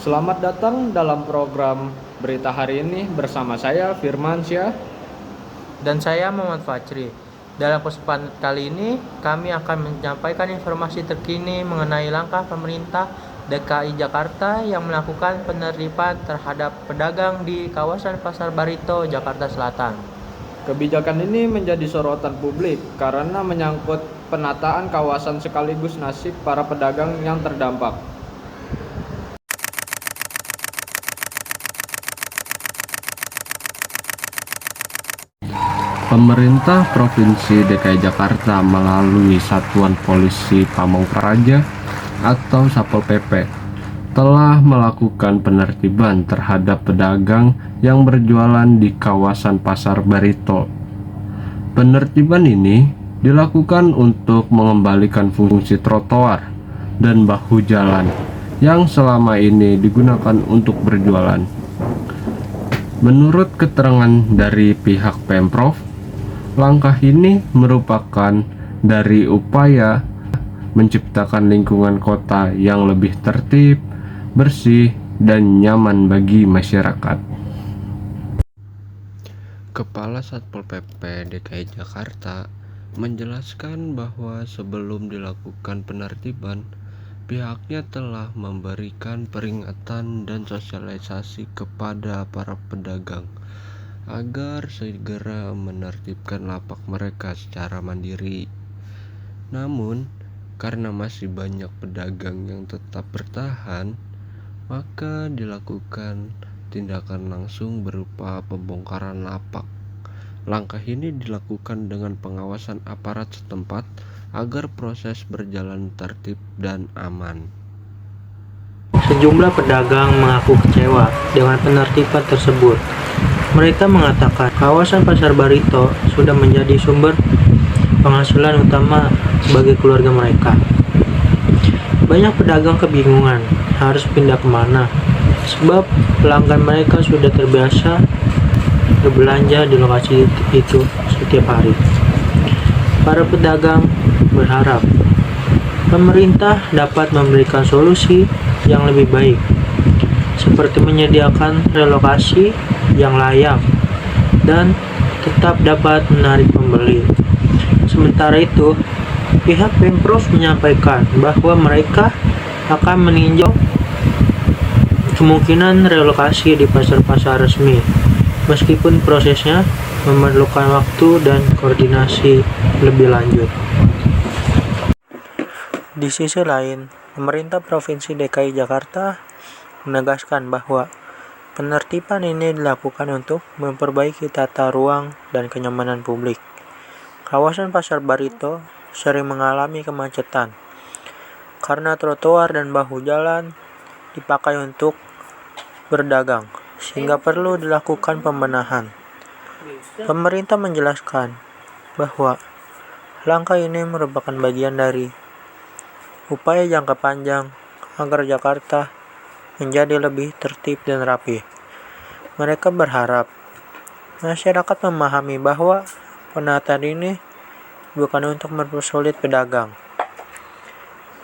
Selamat datang dalam program berita hari ini bersama saya Firmansyah. Dan saya Muhammad Fajri. Dalam kesempatan kali ini, kami akan menyampaikan informasi terkini mengenai langkah pemerintah DKI Jakarta yang melakukan penertiban terhadap pedagang di kawasan Pasar Barito, Jakarta Selatan. Kebijakan ini menjadi sorotan publik karena menyangkut penataan kawasan sekaligus nasib para pedagang yang terdampak. Pemerintah Provinsi DKI Jakarta melalui Satuan Polisi Pamong Praja atau Satpol PP telah melakukan penertiban terhadap pedagang yang berjualan di kawasan Pasar Barito. Penertiban ini dilakukan untuk mengembalikan fungsi trotoar dan bahu jalan yang selama ini digunakan untuk berjualan. Menurut keterangan dari pihak Pemprov, langkah ini merupakan dari upaya menciptakan lingkungan kota yang lebih tertib, bersih, dan nyaman bagi masyarakat. Kepala Satpol PP DKI Jakarta menjelaskan bahwa sebelum dilakukan penertiban, pihaknya telah memberikan peringatan dan sosialisasi kepada para pedagang agar segera menertibkan lapak mereka secara mandiri. Namun, karena masih banyak pedagang yang tetap bertahan, maka dilakukan tindakan langsung berupa pembongkaran lapak. Langkah ini dilakukan dengan pengawasan aparat setempat agar proses berjalan tertib dan aman. Sejumlah pedagang mengaku kecewa dengan penertiban tersebut. Mereka mengatakan kawasan Pasar Barito sudah menjadi sumber penghasilan utama bagi keluarga mereka. Banyak pedagang kebingungan harus pindah kemana, sebab pelanggan mereka sudah terbiasa berbelanja di lokasi itu setiap hari. Para pedagang berharap pemerintah dapat memberikan solusi yang lebih baik, seperti menyediakan relokasi yang layak dan tetap dapat menarik pembeli. Sementara itu, pihak Pemprov menyampaikan bahwa mereka akan meninjau kemungkinan relokasi di pasar-pasar resmi, meskipun prosesnya memerlukan waktu dan koordinasi lebih lanjut. Di sisi lain, pemerintah Provinsi DKI Jakarta menegaskan bahwa penertiban ini dilakukan untuk memperbaiki tata ruang dan kenyamanan publik. Kawasan Pasar Barito sering mengalami kemacetan karena trotoar dan bahu jalan dipakai untuk berdagang, sehingga perlu dilakukan pembenahan. Pemerintah menjelaskan bahwa langkah ini merupakan bagian dari upaya jangka panjang agar Jakarta menjadi lebih tertib dan rapi. Mereka berharap masyarakat memahami bahwa penataan ini bukan untuk mempersulit pedagang,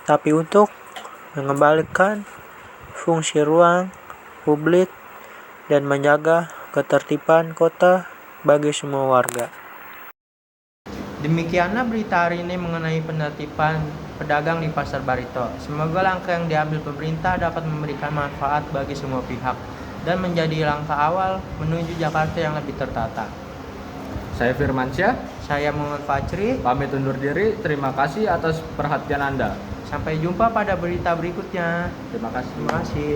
tapi untuk mengembalikan fungsi ruang publik dan menjaga ketertiban kota bagi semua warga. Demikianlah berita hari ini mengenai penertiban pedagang di Pasar Barito. Semoga langkah yang diambil pemerintah dapat memberikan manfaat bagi semua pihak dan menjadi langkah awal menuju Jakarta yang lebih tertata. Saya Firmansyah, Saya Muhammad Fajri, pamit undur diri. Terima kasih atas perhatian Anda. sampai jumpa pada berita berikutnya. Terima kasih. Terima kasih.